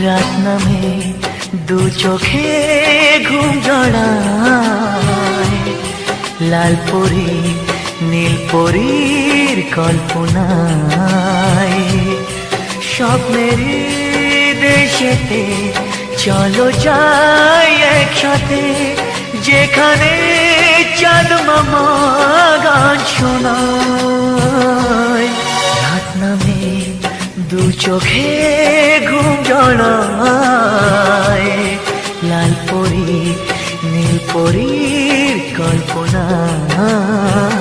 রাত নামে দু চোখে ঘুম জড়ায়, লাল পরি নীল পরীর কল্পনায়। স্বপ্নের দেশেতে চলো যাই একসাথে, যেখানে চাঁদ মামা গান শোনায়। রাত নামে দু চোখে ঘুম জড়ায়, লাল পরি নীল পরীর কল্পনায়।